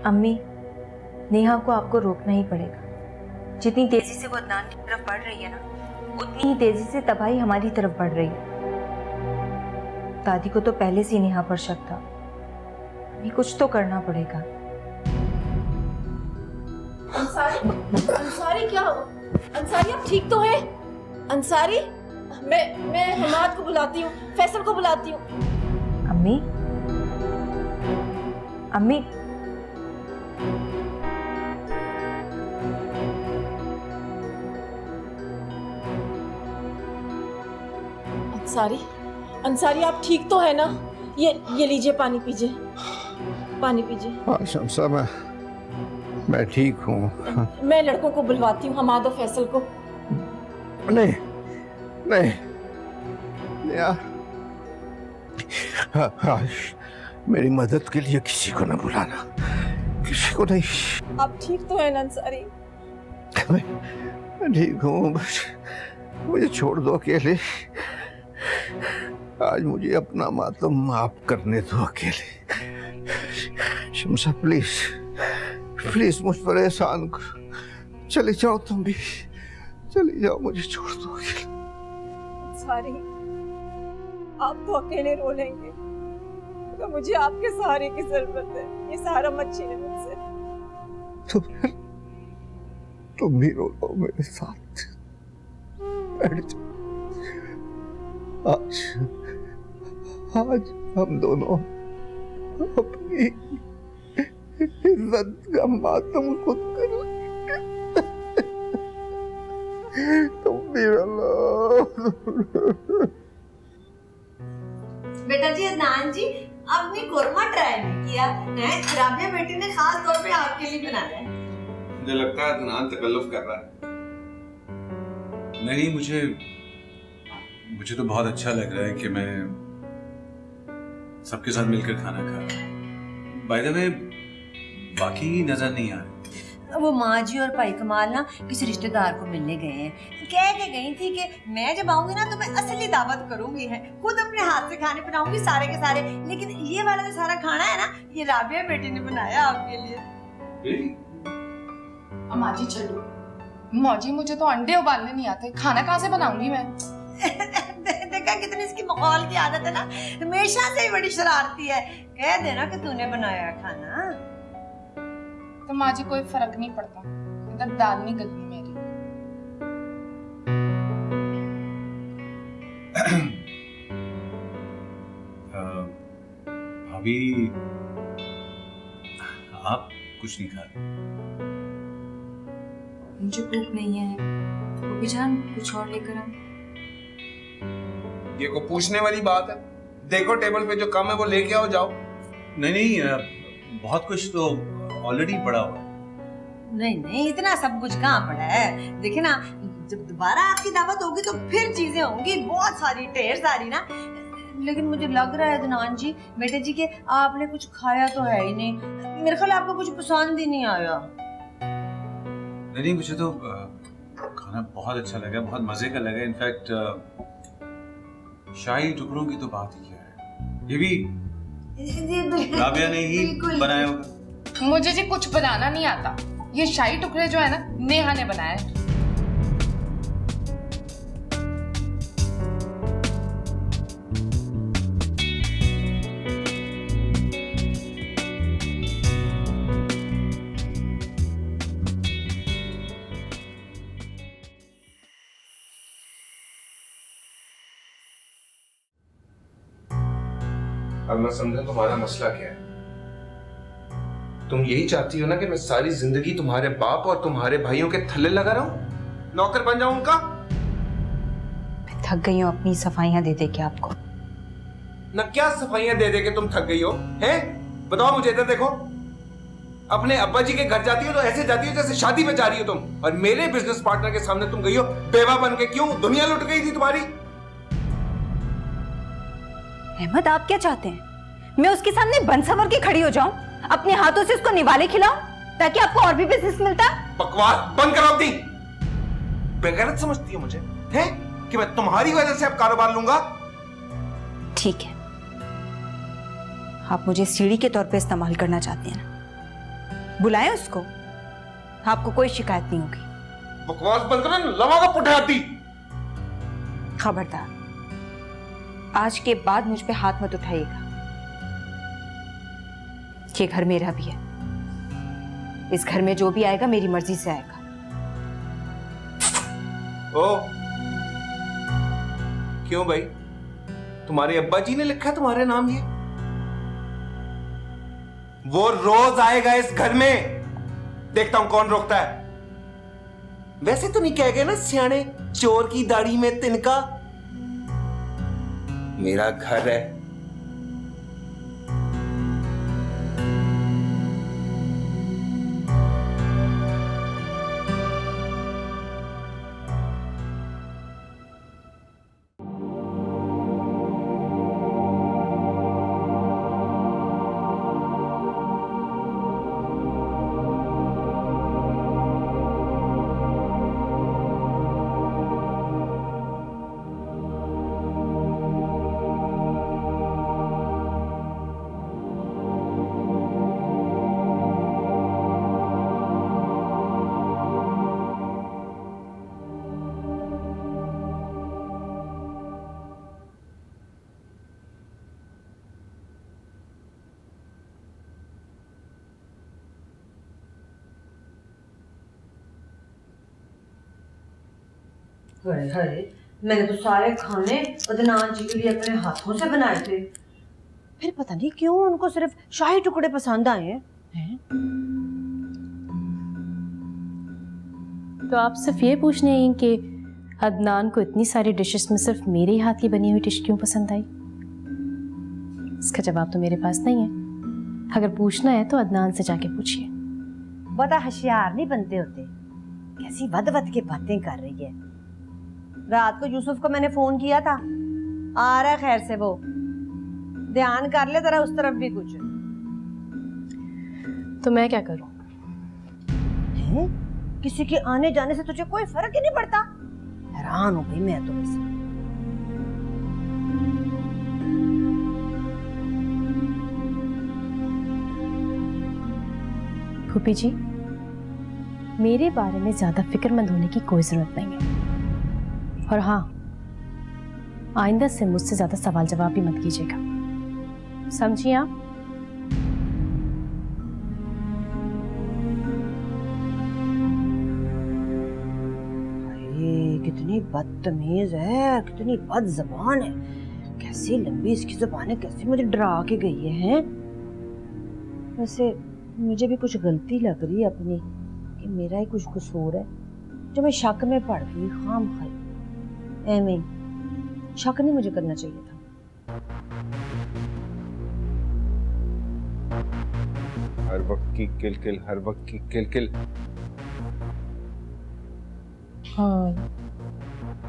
अम्मी, नेहा को आपको रोकना ही पड़ेगा। जितनी तेजी से वो अदनान की तरफ बढ़ रही है ना, उतनी ही तेजी से तबाही हमारी तरफ बढ़ रही है। दादी को तो पहले से ही नेहा पर शक था। हमें कुछ तो करना पड़ेगा। अंसारी क्या हो? अंसारी आप ठीक तो हैं? अंसारी, मैं हमाद को बुलाती हूँ, फैसल को बुलाती हूँ। अम्मी, अम्मी, अंसारी, अंसारी आप ठीक तो है ना? ये लीजिए, पानी पीजिए, पानी पीजिए। हाँ शमसा, मैं ठीक हूँ। मैं लड़कों को बुलवाती हूँ, हमाद और फैसल को। नहीं नहीं यार, आज मेरी मदद के लिए किसी को न बुलाना, किसी को नहीं। आप ठीक तो है ना अंसारी? मैं ठीक हूँ, बस मुझे छोड़ दो अकेले। आज मुझे अपना मातम माफ करने दो अकेले। शमसा प्लीज प्लीज मुझ पर एहसान करो। चले जाओ, तुम भी चले जाओ, मुझे छोड़ दो अकेले। अंसारी, आप तो अकेले रो लेंगे, तो मुझे आपके सहारे की जरूरत है। ये सहारा मत छीने मुझसे। तुम भी रो लो मेरे साथ। बैठ जाओ। आज हम दोनों अपनी इज्जत का मातम खुद करेंगे। तुम भी रो लो। बेटा जी, अदनान जी, आपने कोरमा ट्राई नहीं किया है? राबिया बेटी ने खास तौर पे आपके लिए बनाया है। मुझे लगता है अदनान तकल्लुफ कर रहा है। नहीं, मुझे तो बहुत अच्छा लग रहा है कि मैं सबके साथ मिलकर खाना खा रहा हूँ। बाय द वे, बाकी नजर नहीं आ रहे। वो माँ जी और भाई कमाल ना किसी रिश्तेदार को मिलने गए हैं। कह के गई थी कि मैं जब आऊंगी ना तो मैं असली दावत करूंगी है, खुद अपने हाथ से खाने बनाऊंगी सारे के सारे। लेकिन ये वाला जो सारा खाना है ना, ये राबिया बेटी ने बनाया आपके लिए। अम्मा जी चलो। मौजी, मुझे तो अंडे उबालने नहीं आते, खाना कहाँ से बनाऊंगी मैं? देखा कितनी इसकी मखौल की आदत है ना, हमेशा से ही बड़ी शरारती है। कह देना कि तूने बनाया खाना। तो माँ जी कोई फर्क नहीं पड़ता, इधर दाल नहीं गलनी मेरी। भाभी, आप कुछ नहीं खा रहे? मुझे भूख नहीं है। गोपी जान, कुछ और लेकर आ। ये को पूछने वाली बात है? देखो टेबल पे जो कम है वो लेके आओ, जाओ। नहीं, बहुत कुछ तो ऑलरेडी पड़ा हुआ है। नहीं, इतना सब कुछ कहाँ पड़ा है? देखिए ना, जब दोबारा आपकी दावत होगी तो फिर चीजें होंगी, बहुत सारी, ढेर सारी ना। लेकिन मुझे लग रहा है अदनान जी, बेटे जी, के आपने कुछ खाया तो है ही नहीं। मेरे ख्याल आपको कुछ पसंद ही नहीं आया। नहीं, मुझे तो खाना बहुत अच्छा लगा, बहुत मजे का लगा। इनफैक्ट शाही टुकड़ों की तो बात ही क्या है, ये भी राबिया ने ही बनाया होगा। मुझे जी कुछ बनाना नहीं आता। ये शाही टुकड़े जो है ना, नेहा ने बनाया है। अब मैं समझा तुम्हारा मसला क्या है। तुम यही चाहती हो ना कि मैं सारी जिंदगी तुम्हारे बाप और तुम्हारे भाइयों के थल्ले लगा रहा हूं, नौकर बन जाऊं उनका? मैं थक गई हूँ अपनी सफाइयाँ दे दे के आपको। ना क्या सफाइयां दे दे के तुम थक गई हो? हैं? बताओ मुझे, इधर देखो। अपने अब्बा जी के घर जाती हो तो ऐसे जाती हो जैसे शादी में जा रही हो तुम, और मेरे बिजनेस पार्टनर के सामने तुम गई हो बेवा बन के। क्यों? दुनिया लुट गई थी तुम्हारी। अहमद, आप क्या चाहते हैं? मैं उसके सामने बन संवर के खड़ी हो जाऊं, अपने हाथों से उसको निवाले खिलाऊं, ताकि आपको और भी बिजनेस मिलता? बकवास बंद करो अपनी। बेगैरत समझती हो मुझे, हैं? कि मैं तुम्हारी वजह से अब कारोबार लूंगा? ठीक है, आप मुझे सीढ़ी के तौर पे इस्तेमाल करना चाहते हैं ना, बुलाएं उसको, आपको कोई शिकायत नहीं होगी। बकवास बंद करो, लवागा पुठे आती। खबरदार, आज के बाद मुझ पे हाथ मत उठाइएगा। ये घर मेरा भी है, इस घर में जो भी आएगा मेरी मर्जी से आएगा। ओ क्यों भाई, तुम्हारे अब्बा जी ने लिखा है तुम्हारे नाम ये? वो रोज आएगा इस घर में, देखता हूं कौन रोकता है। वैसे तो नहीं कह गए ना सियाने, चोर की दाढ़ी में तिनका। मेरा घर है। हाय हाय, मैंने तो सारे खाने अदनान जी के लिए अपने हाथों से बनाए थे, फिर पता नहीं क्यों उनको सिर्फ शाही टुकड़े पसंद आए हैं। तो आप सिर्फ ये पूछने हैं कि अदनान को इतनी सारी डिशेस में सिर्फ मेरे हाथ की बनी हुई डिश क्यों पसंद आई? इसका जवाब तो मेरे पास नहीं है। अगर पूछना है तो अदनान से जाके पूछिए। बड़ा होशियार नहीं बनते होते, कैसी वद वद के बातें कर रही है। रात को यूसुफ को मैंने फोन किया था, आ रहा है खैर से, वो ध्यान कर ले जरा उस तरफ भी कुछ। तो मैं क्या करूं? हैं? किसी के आने जाने से तुझे कोई फर्क ही नहीं पड़ता? हैरान हो गई मैं तो वैसे। फूफी जी, मेरे बारे में ज्यादा फिक्रमंद होने की कोई जरूरत नहीं है। और हाँ, आइंदा से मुझसे ज्यादा सवाल जवाब भी मत कीजिएगा, समझिए आप? ये कितनी बदतमीज है, कितनी बद ज़बान है, कैसी लंबी इसकी ज़बान है, कैसी मुझे डरा के गई है। वैसे मुझे भी कुछ गलती लग रही है अपनी, कि मेरा ही कुछ कसूर है जो मैं शक में पड़ गई खाम खाई। एਵੇਂ शक नहीं मुझे करना चाहिए था। हर वक्त की किल, हर वक्त की किल।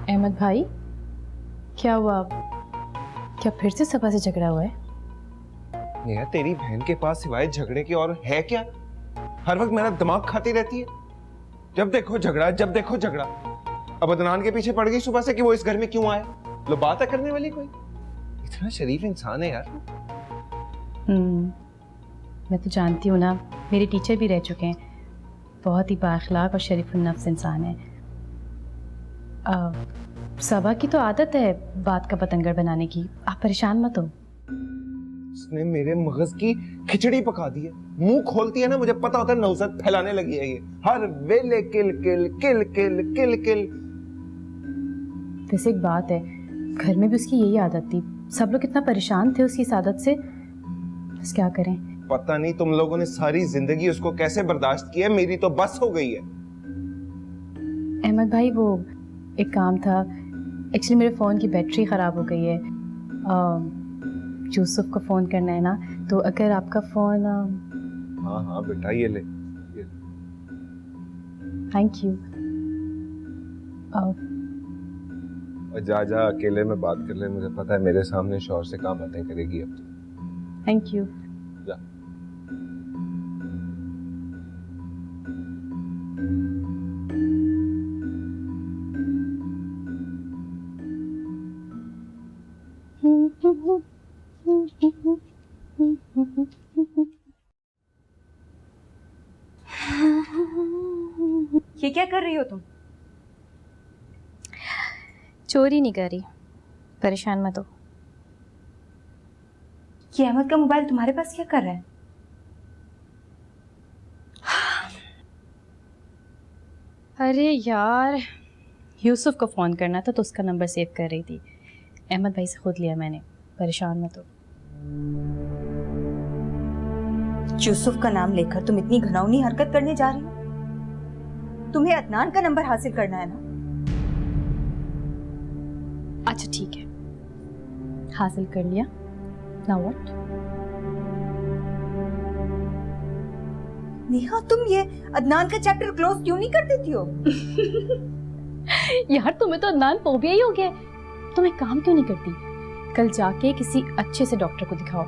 अहमद भाई, क्या हुआ? क्या फिर से सभा से झगड़ा हुआ है? नेहा, तेरी बहन के पास सिवाय झगड़े के और है क्या? हर वक्त मेरा दिमाग खाती रहती है, जब देखो झगड़ा, जब देखो झगड़ा। अब अदनान के पीछे पड़ गई सुबह से कि वो इस घर में क्यों आए। लो, बात है करने वाली कोई? इतना शरीफ इंसान है यार। मैं तो जानती हूँ ना, मेरे टीचर भी रह चुके हैं, बहुत ही बाअखलाक और शरीफ-उन-नफ्स इंसान है। सबा की तो आदत है बात का पतंगर बनाने की, आप परेशान मत हो। उसने मेरे मगज की खिचड़ी पका दी है। मुंह खोलती है ना, मुझे पता होता है नौजत फैलाने लगी है ये। हर वेले किल किल किल किल किल किल। वैसे एक बात है, घर में भी उसकी यही आदत थी, सब लोग इतना परेशान थे उसकी इस आदत से, बस क्या करें। पता नहीं तुम लोगों ने सारी जिंदगी उसको कैसे बर्दाश्त किया, मेरी तो बस हो गई है। अहमद भाई, वो एक काम था, एक्चुअली मेरे फ़ोन की बैटरी ख़राब हो गई है, यूसुफ को फ़ोन करना है ना, तो अगर आपका फ़ोन। हाँ हाँ बेटा, ये ले। Thank you. जा जा, अकेले में बात कर ले, मुझे पता है मेरे सामने शौहर से कहाँ बातें करेगी अब तो। Thank you. जा। रही हो तुम? चोरी नहीं कर रही, परेशान मत हो। ये अहमद का मोबाइल तुम्हारे पास क्या कर रहा है? अरे यार, यूसुफ को फ़ोन करना था तो उसका नंबर सेव कर रही थी। अहमद भाई से खुद लिया मैंने, परेशान मत हो। यूसुफ का नाम लेकर तुम इतनी घिनौनी हरकत करने जा रही हो? तुम्हें अदनान का नंबर हासिल करना है ना? अच्छा ठीक है, हासिल कर लिया। Now what? नेहा, तुम ये अदनान का चैप्टर क्लोज क्यों नहीं कर देती हो? यार तुम्हें तो अदनान फोबिया ही हो गया है। तुम एक काम क्यों नहीं करती, कल जाके किसी अच्छे से डॉक्टर को दिखाओ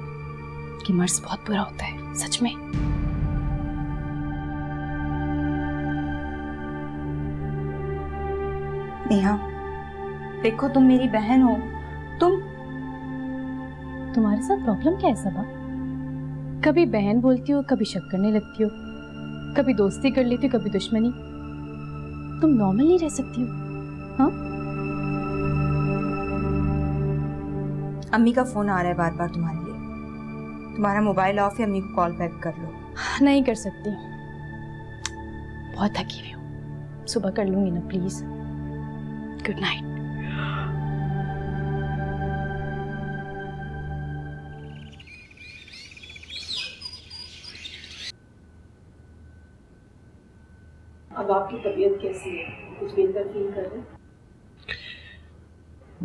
कि मर्ज बहुत बुरा होता है सच में। नेहा देखो, तुम मेरी बहन हो। तुम्हारे साथ प्रॉब्लम क्या है सबा? कभी बहन बोलती हो, कभी शक करने लगती हो, कभी दोस्ती कर लेती हो, कभी दुश्मनी। तुम नॉर्मल नहीं रह सकती हो? हाँ, अम्मी का फोन आ रहा है बार बार तुम्हारे लिए। तुम्हारा मोबाइल ऑफ है, अम्मी को कॉल बैक कर लो। नहीं कर सकती, बहुत थकी हुई हूँ। सुबह कर लूंगी ना प्लीज। Good night. अब आपकी तबीयत कैसी है? कुछ बेहतर फील कर रहे हैं?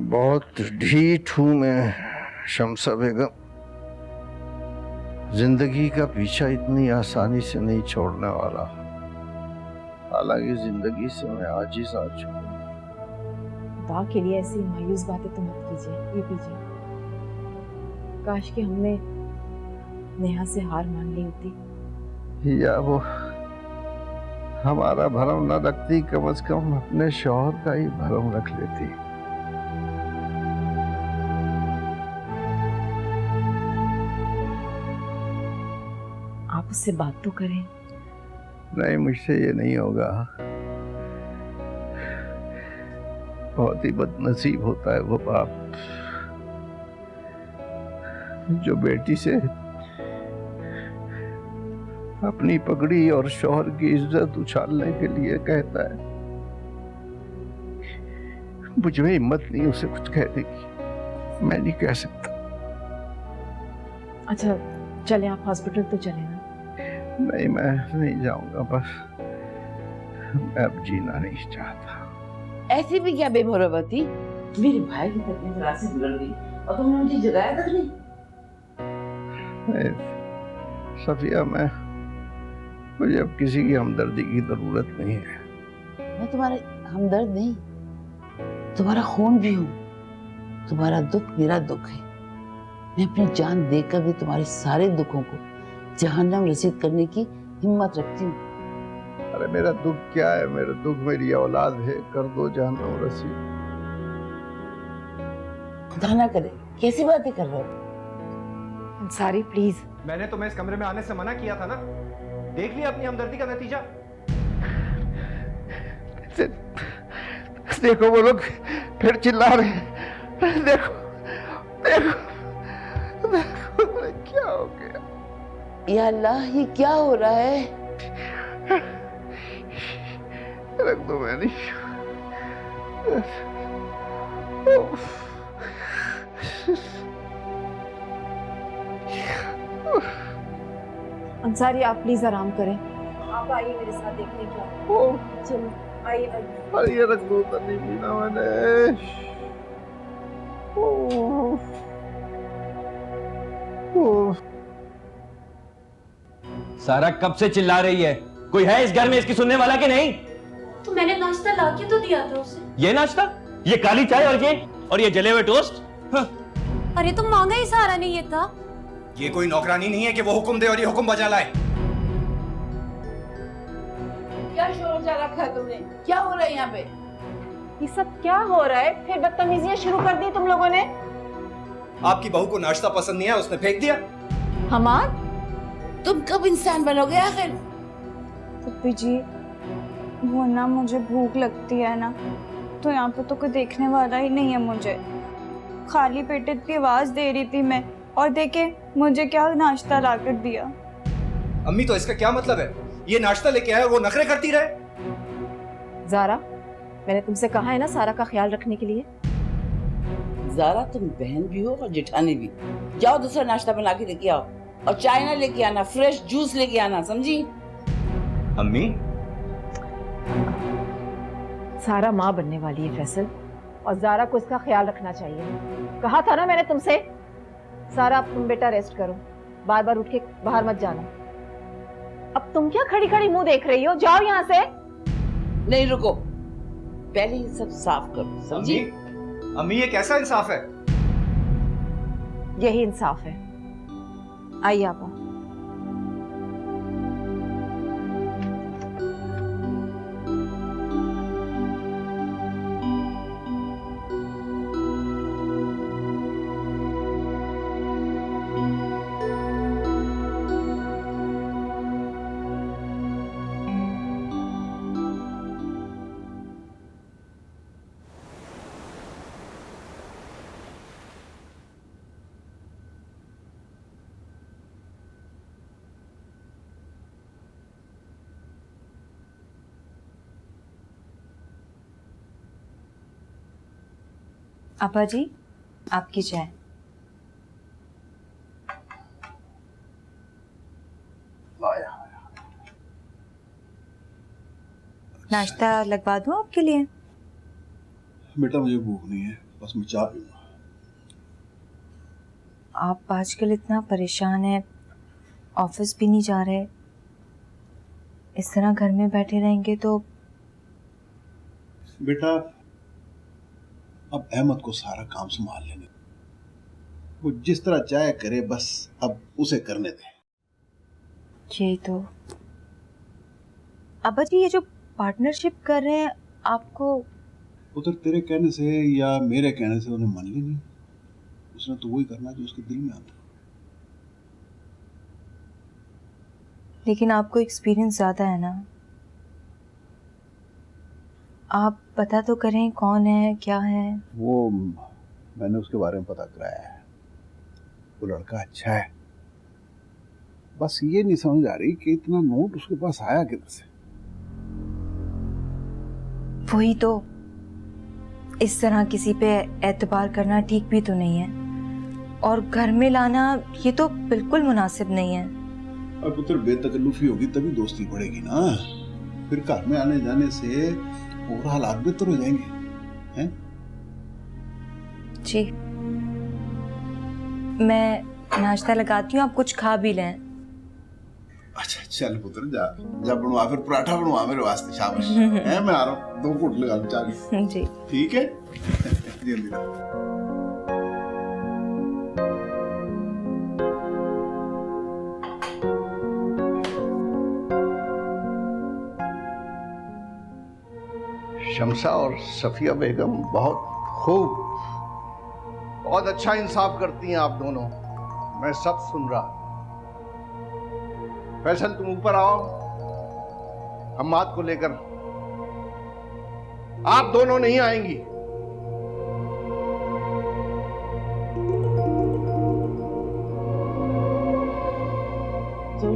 बहुत ढीठ हूं मैं शमसा बेगम। जिंदगी का पीछा इतनी आसानी से नहीं छोड़ने वाला। हालांकि जिंदगी से मैं आजिज आ चुका। खुदा के लिए ऐसी मायूस बातें तो मत कीजिए। ये पीजिए। काश कि हमने नेहा से हार मान ली होती। या वो हमारा भरम न रखती, कम से कम अपने शौहर का ही भरम रख लेती। आप उससे बात तो करें। नहीं, मुझसे ये नहीं होगा। बहुत ही बदनसीब होता है वो बाप जो बेटी से अपनी पगड़ी और शौहर की इज्जत उछालने के लिए कहता है। मुझे हिम्मत नहीं उसे कुछ कहने की। मैं नहीं कह सकता। अच्छा चले, आप हॉस्पिटल तो चले ना। नहीं, मैं नहीं जाऊंगा। बस मैं अब जीना नहीं चाहता। ऐसी भी क्या बेभरवती? मेरे भाई की तबीयत रात से बिगड़ गई और तुमने मुझे जगाया तक नहीं। सफिया, मुझे अब किसी की हमदर्दी की जरूरत नहीं है। मैं तुम्हारा हमदर्द नहीं, तुम्हारा खून भी हूँ। तुम्हारा दुख मेरा दुख है। मैं अपनी जान देकर भी तुम्हारे सारे दुखों को जहन्नम रसीद करने की हिम्मत रखती हूँ। अरे मेरा दुख क्या है? मेरा दुख मेरी औलाद है। कर दो जहन्नम रसीद। खुदा ना करे, कैसी बातें कर रहे हो? अंसारी प्लीज। मैंने तुम्हें इस कमरे में आने से मना किया था ना। देख लिया अपनी हमदर्दी का नतीजा। देखो वो लोग फिर चिल्ला रहे हैं। देखो देखो देखो, क्या हो गया? या अल्लाह, ये क्या हो रहा है? रख दो। मैं नहीं। अंसारी आप प्लीज आराम करें। आप आइए मेरे साथ देखने क्या। चलो आइए आइए। अरे ये रख दो, तो नहीं पीना मैंने। सारा कब से चिल्ला रही है? कोई है इस घर में इसकी सुनने वाला कि नहीं? तो मैंने नाश्ता ला के तो दिया था उसे। ये नाश्ता, ये काली चाय और ये जले हुए टोस्ट। हाँ। अरे तुम मांगा ही सहारा नहीं ये था। ये कोई नौकरानी नहीं है कि वो हुक्म दे और ये हुक्म बजा लाए। क्या शोर मचा रखा है तुमने? क्या हो रहा है यहाँ पे? ये सब क्या हो रहा है? फिर बदतमीजियां शुरू कर दी तुम लोगों ने। आपकी बहू को नाश्ता पसंद नहीं है, उसने फेंक दिया। हमाद, तुम कब इंसान बनोगे आखिर? पप्पी जी, वो ना मुझे भूख लगती है ना, तो यहाँ पे तो कोई देखने वाला ही नहीं है मुझे। खाली पेट इतनी आवाज दे रही थी मैं, और देखे मुझे क्या नाश्ता ला कर दिया। अम्मी तो इसका क्या मतलब है? ये नाश्ता लेके आया और वो नखरे करती रहे। ज़ारा, मैंने तुमसे कहा है ना सारा का ख्याल रखने के लिए। ज़ारा तुम बहन भी हो और जेठानी भी। जाओ दूसरा नाश्ता बना के लेके आओ, और चाय ना लेके आना, फ्रेश जूस लेके आना, समझी? अम्मी सारा माँ बनने वाली है फैसल, और ज़ारा को इसका ख्याल रखना चाहिए। कहा था ना मैंने तुमसे। सारा अब तुम बेटा रेस्ट करो, बार बार उठ के बाहर मत जाना। अब तुम क्या खड़ी खड़ी मुंह देख रही हो? जाओ यहाँ से। नहीं रुको, पहले ये सब साफ करो, समझी? अम्मी ये कैसा इंसाफ है? यही इंसाफ है। आइए आपा। आपा जी, आपकी चाय। नाश्ता लगवा दूं आपके लिए? बेटा मुझे भूख नहीं है, बस मैं चाय पीऊंगा। आप आजकल इतना परेशान हैं, ऑफिस भी नहीं जा रहे, इस तरह घर में बैठे रहेंगे तो। बेटा अब अहमद को सारा काम संभाल लेने, वो जिस तरह चाहे करे, बस अब उसे करने दे। यही तो। अब्बा जी, ये जो पार्टनरशिप कर रहे हैं, आपको उधर तेरे कहने से या मेरे कहने से उन्हें मन ली नहीं। उसने तो वही करना जो उसके दिल में आता। लेकिन आपको एक्सपीरियंस ज्यादा है ना, आप पता तो करें कौन है क्या है। वो मैंने उसके बारे में पता कराया है, वो लड़का अच्छा है, बस ये नहीं समझ आ रही कि इतना नोट उसके पास आया किधर से। वही तो, इस तरह किसी पे एतबार करना ठीक भी तो नहीं है, और घर में लाना ये तो बिल्कुल मुनासिब नहीं है। अब पुत्र बेतकल्लुफी होगी तभी दोस्ती बढ़ेगी ना, फिर घर में आने जाने से और हालात बेहतर हो जाएंगे, हैं? जी, मैं नाश्ता लगाती हूँ, आप कुछ खा भी लें। अच्छा चल पुत्र, जा जा बनवा, फिर पराठा बनवा मेरे वास्ते, शाबाश। है मैं आ रहा हूँ, 2 घूंट लगा लूं चाय के। जी ठीक है। जल्दी रहो। शमसा और सफिया बेगम बहुत खूब, बहुत अच्छा इंसाफ करती हैं आप दोनों, मैं सब सुन रहा। फैसल तुम ऊपर आओ, हम्माद को लेकर। आप दोनों नहीं आएंगी। चलो